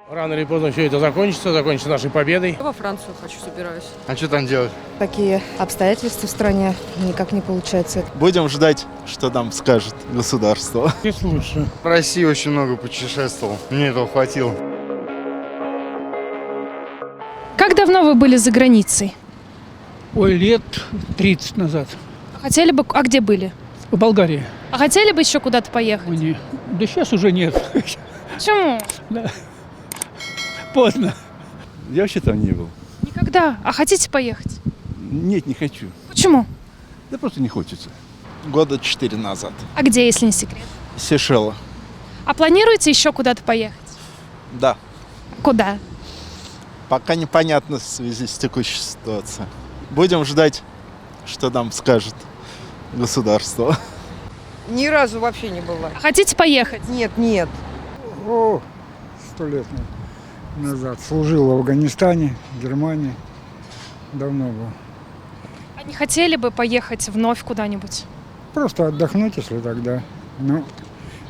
Рано или поздно все это закончится нашей победой. Во Францию собираюсь. А что там делать? Такие обстоятельства в стране, никак не получается. Будем ждать, что нам скажет государство. Здесь лучше. В России очень много путешествовал. Мне этого хватило. Как давно вы были за границей? Ой, лет 30 назад. Хотели бы... А где были? В Болгарии. А хотели бы еще куда-то поехать? Ой, не. Да сейчас уже нет. Почему? Да. Поздно. Я вообще там не был. Никогда. А хотите поехать? Нет, не хочу. Почему? Да просто не хочется. Года 4 назад. А где, если не секрет? Сейшелы. А планируете еще куда-то поехать? Да. Куда? Пока непонятно в связи с текущей ситуацией. Будем ждать, что нам скажет государство. Ни разу вообще не была. А хотите поехать? Нет. О, 100 лет назад. Служил в Афганистане, Германии. Давно был. А не хотели бы поехать вновь куда-нибудь? Просто отдохнуть, если тогда. Ну,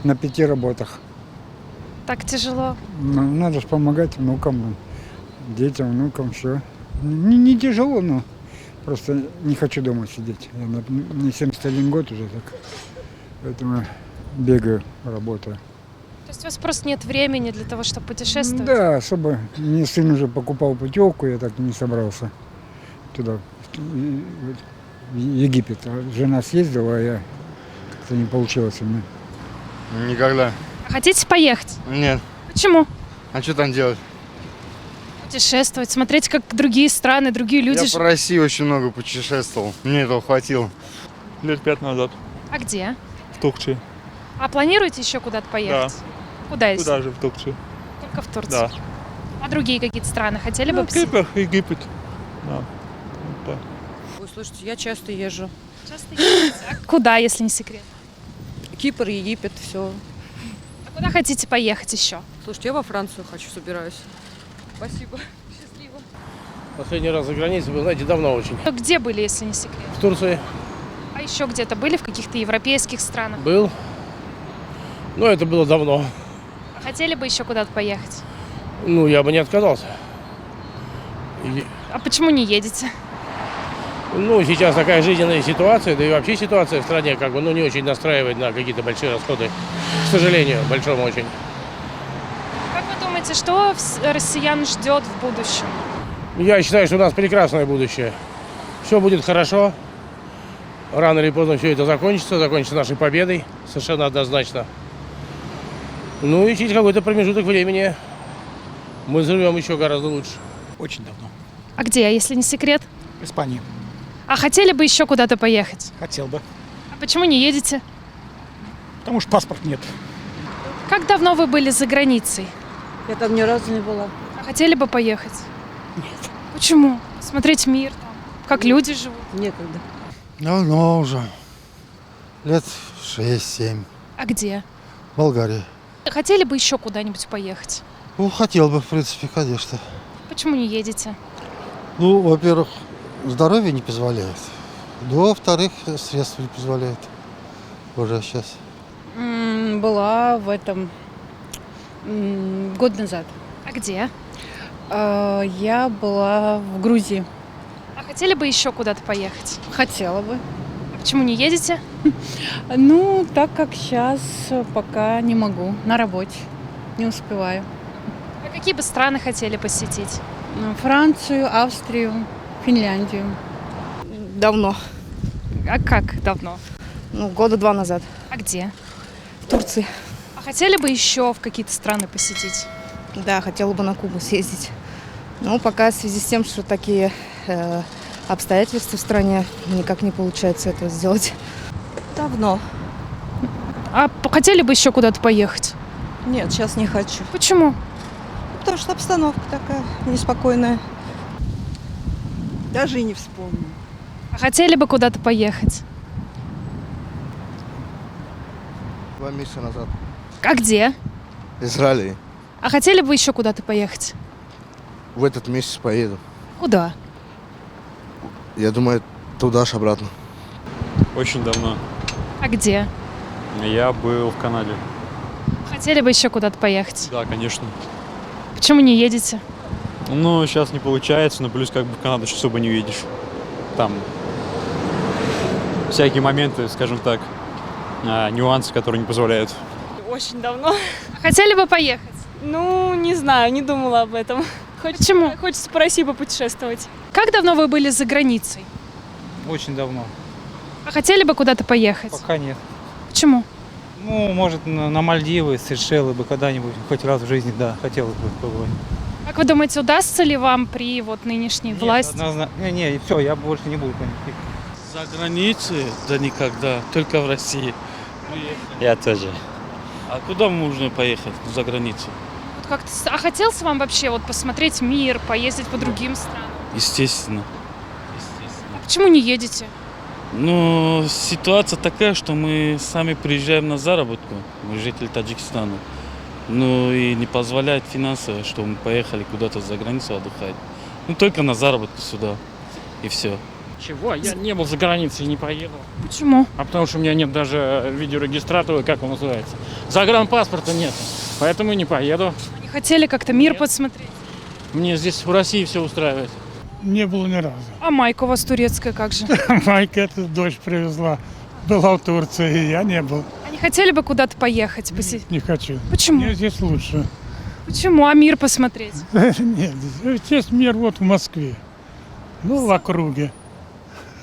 на 5 работах. Так тяжело. Ну, надо же помогать внукам, детям, внукам, все. Не тяжело, но просто не хочу дома сидеть. Мне 71 год уже так. Поэтому бегаю, работаю. То есть у вас просто нет времени для того, чтобы путешествовать? Да, особо. Мне сын уже покупал путевку, я так и не собрался туда, в Египет. Жена съездила, а я как-то не получилось у меня. Никогда. А хотите поехать? Нет. Почему? А что там делать? Путешествовать, смотреть, как другие страны, другие люди Я живут. по России очень много путешествовал. Мне этого хватило. Лет 5 назад. А где? В Турции. А планируете еще куда-то поехать? Куда если? Туда же, в Турцию. Только в Турцию? Да. А другие какие-то страны хотели бы Ну, посетить? Кипр, Египет. Да. Да. Ой, слушайте, я часто езжу. Часто ездите? А куда, если не секрет? Кипр, Египет, все. А куда хотите поехать еще? Слушайте, я во Францию собираюсь. Спасибо. Счастливо. Последний раз за границей был, знаете, давно очень. А где были, если не секрет? В Турции А еще где-то были в каких-то европейских странах? был, но это было давно. А хотели бы еще куда-то поехать? Ну, я бы не отказался. А почему не едете? Ну, сейчас такая жизненная ситуация, да и вообще ситуация в стране как бы, ну, не очень настраивает на какие-то большие расходы. К сожалению, большому очень. Как вы думаете, что россиян ждет в будущем? Я считаю, что у нас прекрасное будущее. Все будет хорошо. Рано или поздно все это закончится нашей победой, совершенно однозначно. Ну и через какой-то промежуток времени мы заживем еще гораздо лучше. Очень давно. А где, если не секрет? В Испании. А хотели бы еще куда-то поехать? Хотел бы. А почему не едете? Потому что паспорт нет. Как давно вы были за границей? Я там ни разу не была. А хотели бы поехать? Нет. Почему? Смотреть мир, там, как люди живут. Некогда. Давно уже. Лет 6-7. А где? В Болгарии. Хотели бы еще куда-нибудь поехать? Ну, хотел бы, в принципе, конечно. Почему не едете? Ну, во-первых, здоровье не позволяет. Ну, во-вторых, средства не позволяют. Уже сейчас. Была в этом год назад. А где? Я была в Грузии. А хотели бы еще куда-то поехать? Хотела бы. А почему не едете? Ну, так как сейчас пока не могу. На работе. Не успеваю. А какие бы страны хотели посетить? Францию, Австрию, Финляндию. Давно. А как давно? Ну, года 2 назад. А где? В Турции. А хотели бы еще в какие-то страны посетить? Да, хотела бы на Кубу съездить. Но пока в связи с тем, что такие обстоятельства в стране, никак не получается этого сделать. Давно. А хотели бы еще куда-то поехать? Нет, сейчас не хочу. Почему? Потому что обстановка такая неспокойная. Даже и не вспомню. А хотели бы куда-то поехать? 2 месяца назад. А где? Израиль. А хотели бы еще куда-то поехать? В этот месяц поеду. Куда? Я думаю, туда ж обратно. Очень давно. А где? Я был в Канаде. Хотели бы еще куда-то поехать? Да, конечно. Почему не едете? Ну, сейчас не получается, но плюс как бы в Канаду сейчас особо не увидишь. Там всякие моменты, скажем так, нюансы, которые не позволяют. Очень давно. Хотели бы поехать? Ну, не знаю, не думала об этом. Почему? Хочется по России попутешествовать. Как давно вы были за границей? Очень давно. А хотели бы куда-то поехать? Пока нет. Почему? Ну, может, на Мальдивы, Сейшелы бы когда-нибудь, хоть раз в жизни, да, хотелось бы побывать. Как вы думаете, удастся ли вам при вот нынешней власти? Не, все, я больше не буду никаких. За границей? Да никогда, только в России. Я тоже. А куда можно поехать за границу? Вот как-то а хотелось вам вообще вот посмотреть мир, поездить по другим странам? Естественно. А почему не едете? Но ситуация такая, что мы сами приезжаем на заработку, мы жители Таджикистана. Ну и не позволяет финансы, что мы поехали куда-то за границу отдыхать. Ну только на заработку сюда. И все. Чего? Я не был за границей и не поеду. Почему? А потому что у меня нет даже видеорегистратора, как он называется. Загранпаспорта нет. Поэтому и не поеду. Не хотели как-то мир посмотреть? Мне здесь в России все устраивает. Не было ни разу. А майка у вас турецкая как же? Майка эту дочь привезла. Была в Турции, и я не был. А не хотели бы куда-то поехать посетить? Не хочу. Почему? Мне здесь лучше. Почему? А мир посмотреть? Нет, здесь мир вот в Москве. Ну, в округе.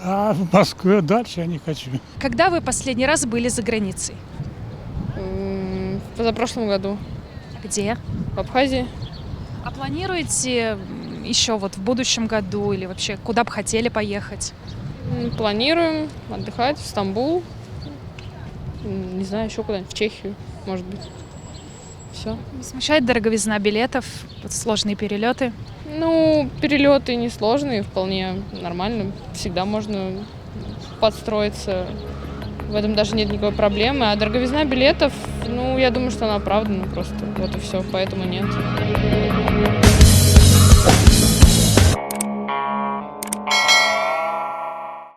А в Москве дальше я не хочу. Когда вы последний раз были за границей? В позапрошлом году. Где? В Абхазии. А планируете еще вот в будущем году или вообще куда бы хотели поехать? Планируем отдыхать в Стамбул. Не знаю, еще куда-нибудь, в Чехию, может быть. Все. Не смущает дороговизна билетов, вот сложные перелеты? Ну, перелеты несложные, вполне нормально. Всегда можно подстроиться. В этом даже нет никакой проблемы. А дороговизна билетов, ну, я думаю, что она оправдана просто. Вот и все, поэтому нет.